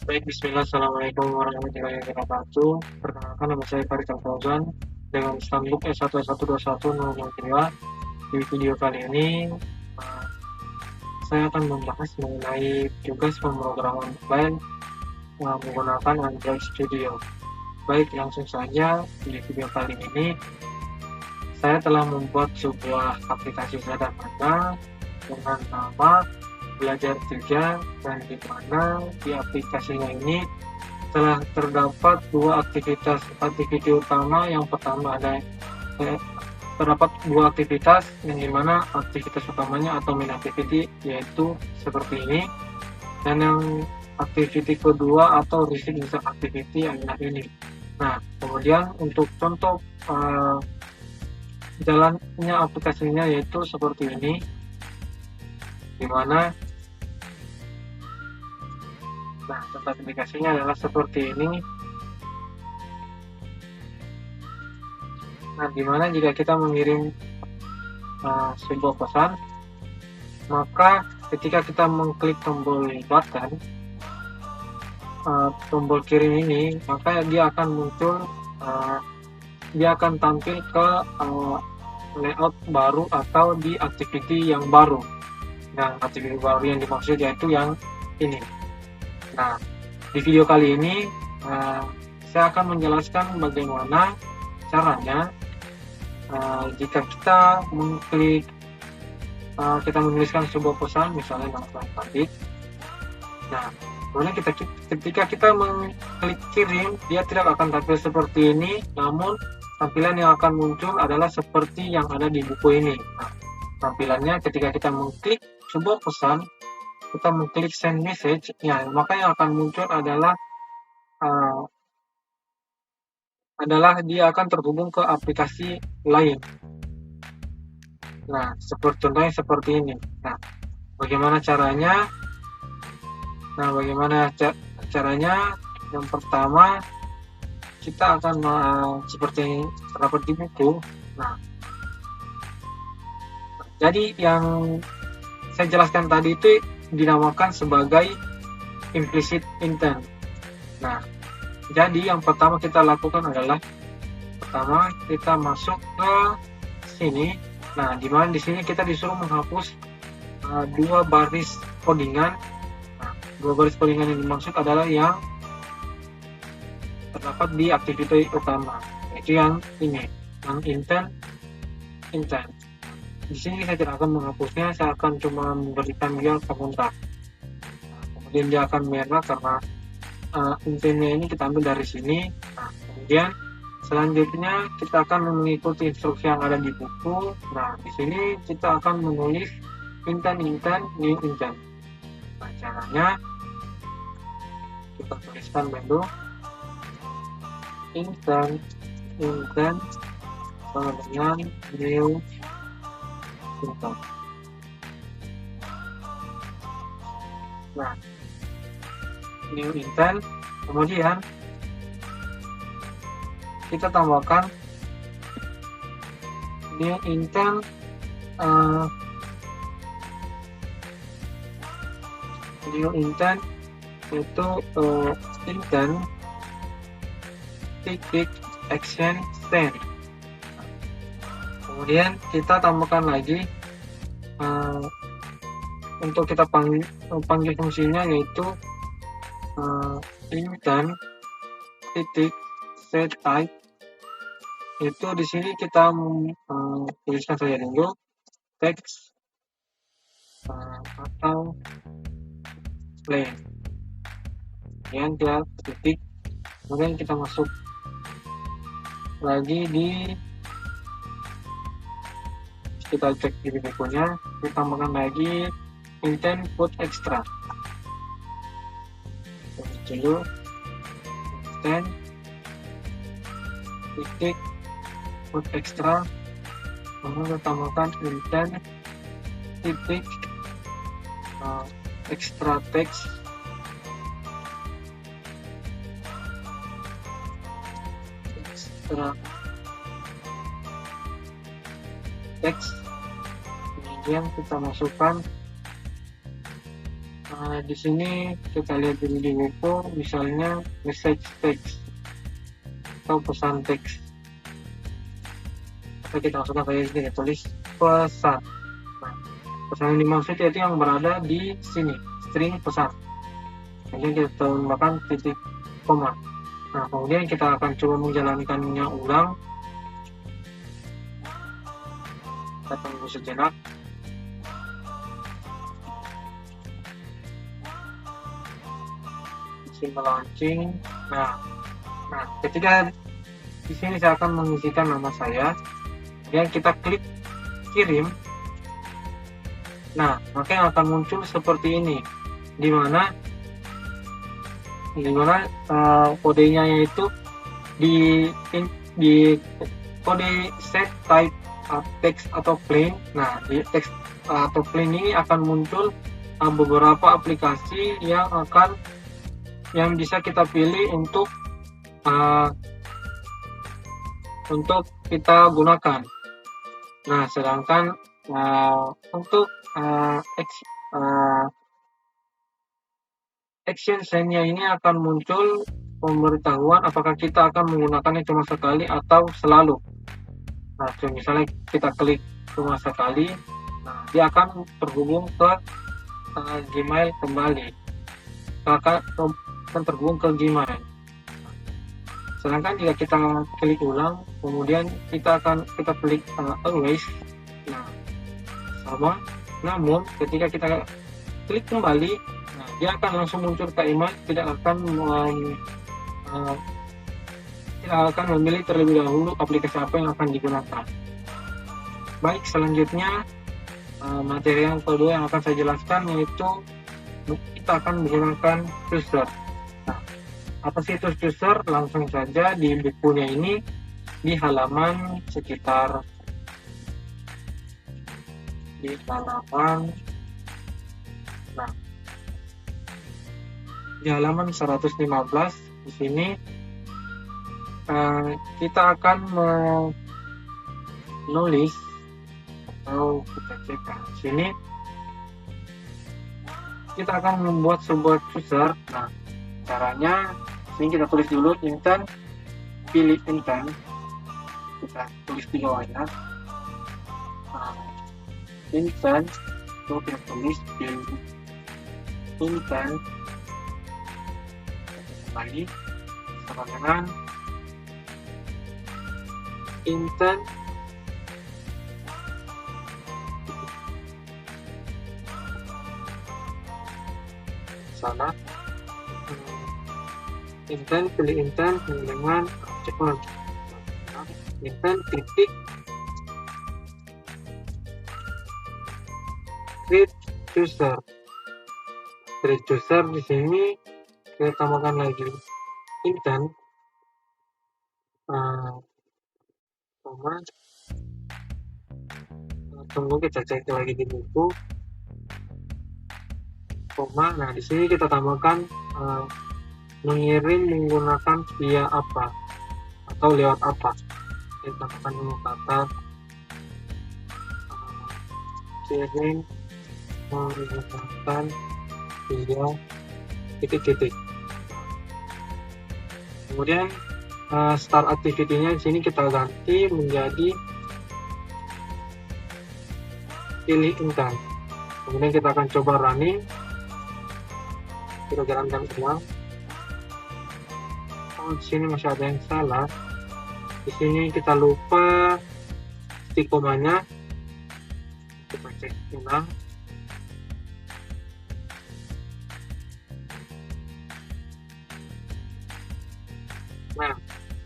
Baik, bismillah, assalamualaikum warahmatullahi wabarakatuh. Perkenalkan, nama saya Farid Fauzan dengan Stanbook S11212002. Di video kali ini, uh, saya akan membahas mengenai tugas pemrograman file menggunakan Android Studio. Baik, langsung saja di video kali ini, saya telah membuat sebuah aplikasi sederhana dengan nama Belajar 3, dan di mana di aplikasinya ini telah terdapat dua aktiviti utama. Yang pertama terdapat dua aktivitas, yang dimana aktivitas utamanya atau main activity yaitu seperti ini, dan yang activity kedua atau recent user activity adalah ini. Nah, kemudian untuk contoh jalannya aplikasinya yaitu seperti ini, dimana contoh aplikasinya adalah seperti ini. Nah, dimana jika kita mengirim sebuah pesan, maka ketika kita mengklik tombol button, tombol kirim ini, maka dia akan muncul, dia akan tampil ke layout baru atau di activity yang baru. Nah, activity baru yang dimaksud yaitu yang ini. Nah, di video kali ini saya akan menjelaskan bagaimana caranya jika kita mengklik, kita menuliskan sebuah pesan, misalnya nama Farid. Nah, kemudian ketika kita mengklik kirim, dia tidak akan tampil seperti ini, namun tampilan yang akan muncul adalah seperti yang ada di buku ini. Nah, tampilannya ketika kita mengklik sebuah pesan, kita mengklik send message, ya, maka yang akan muncul adalah dia akan terhubung ke aplikasi lain. Nah, contohnya seperti ini. Nah, bagaimana caranya? Caranya? Yang pertama, kita akan seperti yang terdapat di buku. Nah, jadi yang saya jelaskan tadi itu dinamakan sebagai implicit intent. Nah, jadi yang pertama kita lakukan adalah kita masuk ke sini. Nah, dimana di sini kita disuruh menghapus dua baris codingan. Nah, dua baris codingan yang dimaksud adalah yang terdapat di aktiviti utama, yaitu yang ini, yang intent. Di sini saya tidak akan menghapusnya, saya akan cuma memberikan dia komentar. Kemudian dia akan merah karena intentnya ini kita ambil dari sini. Nah, kemudian selanjutnya kita akan mengikuti instruksi yang ada di buku. Nah, di sini kita akan menulis intent, new intent. Nah, caranya kita tuliskan dulu intent sama dengan new intent. Nah, new intent, kemudian kita tambahkan new intent itu intent titik action send. Kemudian kita tambahkan lagi untuk kita panggil fungsinya, yaitu intent titik set type. Itu di sini kita tuliskan saja dulu teks atau plain. Kemudian kita titik, kemudian kita masuk lagi kita cek di bukunya, kita tambahkan lagi intent put extra. Dulu intent titik put extra, kemudian kita tambahkan intent titik extra text. Kemudian kita masukkan Di sini kita lihat dulu di Wiko, misalnya message text atau pesan teks. Kita masukkan kayak gini, tulis pesan. Nah, pesan yang dimaksud yaitu yang berada di sini, string pesan. Kemudian kita tambahkan titik koma. Nah, kemudian kita akan coba menjalankannya ulang. Kita tunggu sejenak. Launching. Nah, ketika di sini saya akan mengisikan nama saya, kemudian kita klik kirim. Nah, maka yang akan muncul seperti ini, di mana kodenya yaitu di kode set type text atau plain. Nah, di text atau plain ini akan muncul beberapa aplikasi yang bisa kita pilih untuk kita gunakan. Nah, sedangkan untuk action sign-nya ini akan muncul pemberitahuan apakah kita akan menggunakannya cuma sekali atau selalu. Nah, misalnya kita klik cuma sekali, nah dia akan terhubung ke Gmail kembali. Akan terhubung ke Gmail. Sedangkan jika kita klik ulang, kemudian kita klik always, nah sama. Namun ketika kita klik kembali, nah dia akan langsung muncul ke email, tidak akan memilih terlebih dahulu aplikasi apa yang akan digunakan. Baik, selanjutnya materi yang kedua yang akan saya jelaskan yaitu kita akan menggunakan chooser. Nah, apa sih itu chooser? Langsung saja di bukunya ini di halaman di halaman 115. Di sini kita akan menulis, atau kita cek di sini kita akan membuat sebuah chooser. Nah, caranya ini kita tulis dulu intent, pilih intent, kita tulis di bawahnya intent, untuk kita tulis pilih intent lagi sama dengan intent sana intent, pilih intent dengan cepat intent titik create chooser. Create chooser di sini kita tambahkan lagi intent tunggu kita cek lagi di buku koma. Nah, di sini kita tambahkan mengirim menggunakan via apa atau lewat apa. Kita tambahkan dulu kata kirim menggunakan via titik-titik. Kemudian start activity-nya di sini kita ganti menjadi pilih intent. Kemudian kita akan coba running. Kita jalankan ulang. Di sini masih ada yang salah. Di sini kita lupa titik komanya. Kita cek ulang. Nah,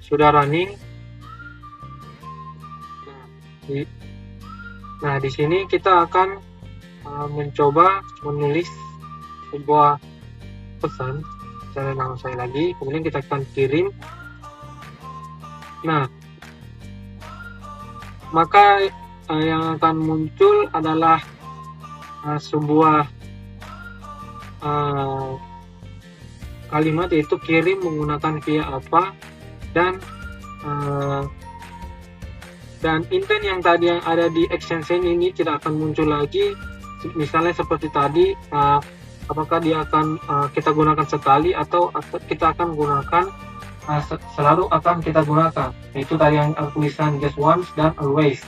sudah running. Nah, di sini kita akan mencoba menulis sebuah pesan. Saya nama saya lagi, kemudian kita akan kirim. Nah, maka yang akan muncul adalah sebuah kalimat, yaitu kirim menggunakan via apa, dan intent yang tadi yang ada di extension ini tidak akan muncul lagi. Misalnya seperti tadi apakah dia akan kita gunakan sekali atau kita akan gunakan selalu akan kita gunakan, yaitu tadi yang tulisan just once dan always.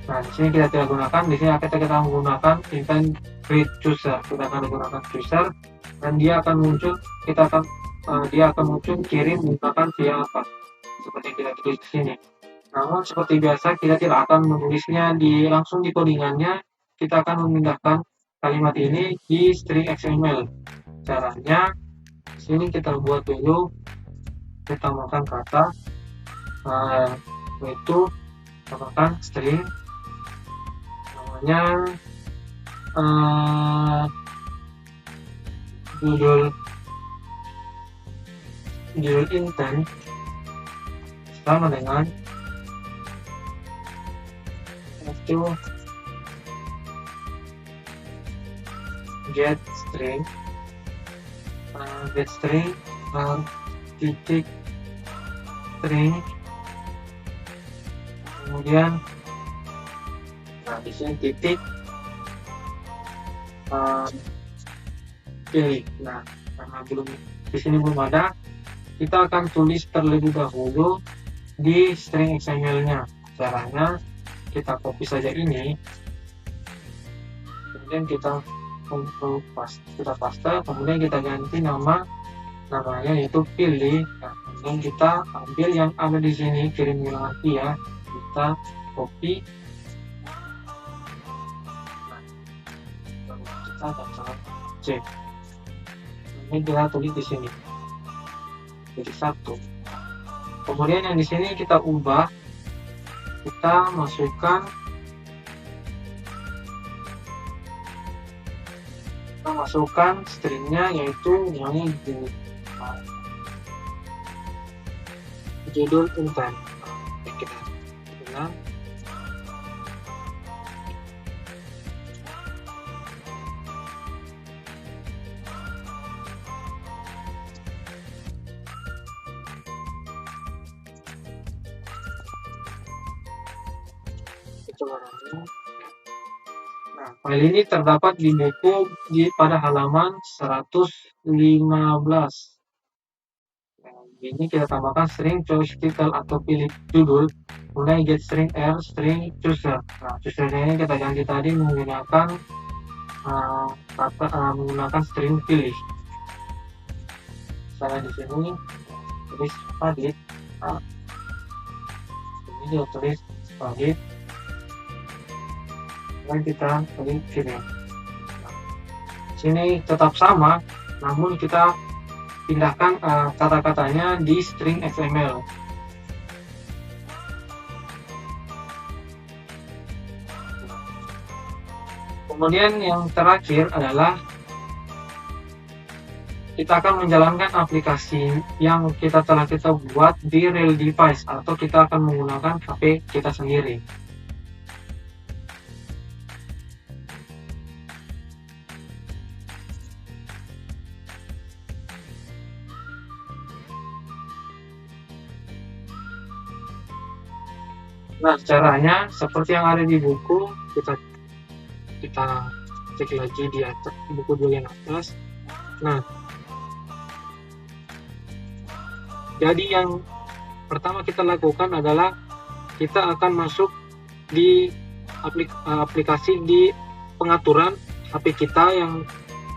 Nah, di sini kita tidak gunakan, di sini kita menggunakan event create chooser. Kita akan menggunakan chooser dan dia akan muncul, dia akan muncul kirim menggunakan via apa, seperti kita tulis di sini. Namun seperti biasa kita tidak akan menulisnya langsung di codingannya, kita akan memindahkan kalimat ini di string XML. Caranya di sini kita buat dulu, kita tambahkan kata yaitu tambahkan string namanya judul intent sama dengan itu get string titik string, kemudian di sini titik pilih. Nah, karena di sini belum ada, kita akan tulis terlebih dahulu di string XML-nya. Caranya kita copy saja ini, kemudian kita paste, kemudian kita ganti namanya yaitu pilih. Nah, kemudian kita ambil yang ada di sini, kirim bilangan via, kita copy, kita catat C. Ini kita tulis di sini jadi 1. Kemudian yang di sini kita ubah, kita masukkan stringnya yaitu namanya judul intent. Kita bilang Nah, file ini terdapat di buku pada halaman 115. Nah, ini kita tambahkan string choice title atau pilih judul, kemudian get string r string chooser. Nah, chooser ini kita ganti tadi menggunakan menggunakan string pilih. Misalnya di sini tulis edit, ini dia tulis edit, dan kita pilih kirim. Sini tetap sama, namun kita pindahkan kata-katanya di string XML. Kemudian yang terakhir adalah kita akan menjalankan aplikasi yang telah kita buat di real device, atau kita akan menggunakan HP kita sendiri. Nah, caranya seperti yang ada di buku, kita cek lagi di atas buku bagian atas. Nah, jadi yang pertama kita lakukan adalah kita akan masuk di aplikasi di pengaturan HP kita yang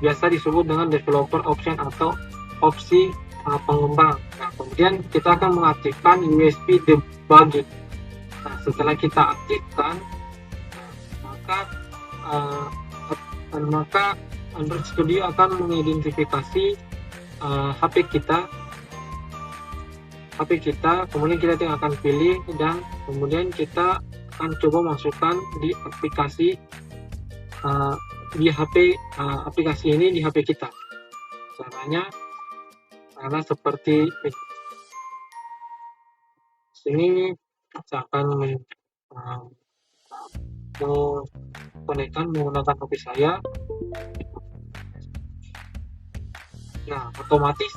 biasa disebut dengan developer option atau opsi pengembang. Nah, kemudian kita akan mengaktifkan USB debugging. Nah, setelah kita aktifkan, maka Android Studio akan mengidentifikasi HP kita, kemudian kita akan pilih, dan kemudian kita akan coba masukkan di aplikasi aplikasi ini di HP kita. Caranya adalah seperti ini. Sini saya akan konekkan menggunakan HP saya. Nah, otomatis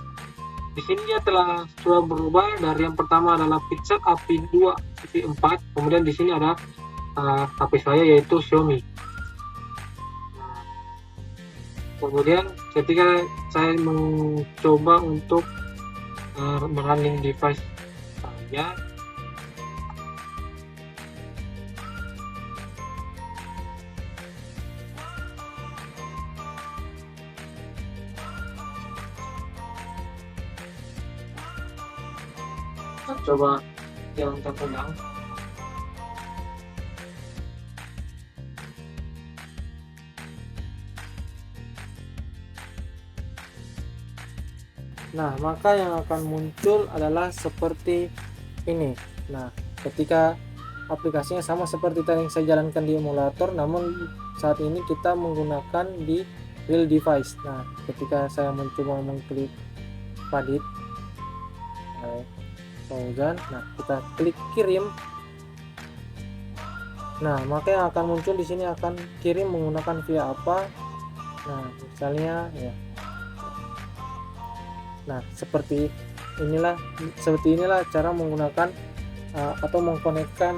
di sini dia sudah berubah dari yang pertama adalah Pixel AP2, AP4, kemudian di sini ada HP saya yaitu Xiaomi. Nah, kemudian ketika saya mencoba untuk running device saya, coba jalankan ulang. Nah, maka yang akan muncul adalah seperti ini. Nah, ketika aplikasinya sama seperti tadi yang saya jalankan di emulator, namun saat ini kita menggunakan di real device. Nah, ketika saya mencoba mengklik Padit Fauzan, nah kita klik kirim. Nah, maka yang akan muncul di sini akan kirim menggunakan via apa. Nah, misalnya ya. Nah, seperti inilah cara menggunakan atau mengkonekkan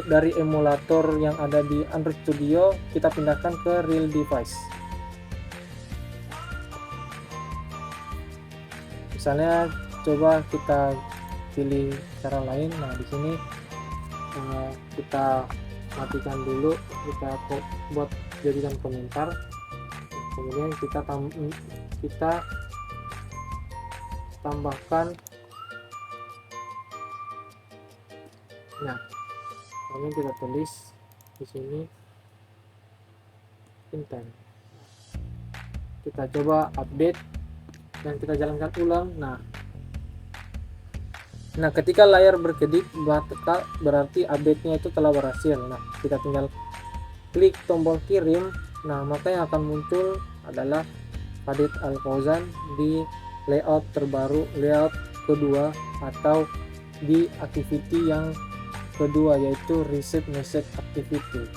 dari emulator yang ada di Android Studio kita pindahkan ke real device. Misalnya coba kita pilih cara lain. Nah, di sini kita matikan dulu, kita buat jadikan komentar, kemudian kita tambahkan. Nah, ini kita tulis di sini intent. Kita coba update dan kita jalankan ulang. Nah, ketika layar berkedip berarti update-nya itu telah berhasil. Nah, kita tinggal klik tombol kirim. Nah, maka yang akan muncul adalah Padit Al-Fauzan di layout terbaru, layout kedua, atau di activity yang kedua, yaitu receive message activity.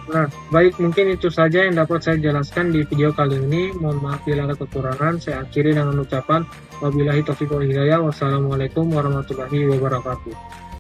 Nah, baik, mungkin itu saja yang dapat saya jelaskan di video kali ini. Mohon maaf bila ada kekurangan. Saya akhiri dengan ucapan wabillahi taufiq wal hidayah. Wassalamualaikum warahmatullahi wabarakatuh.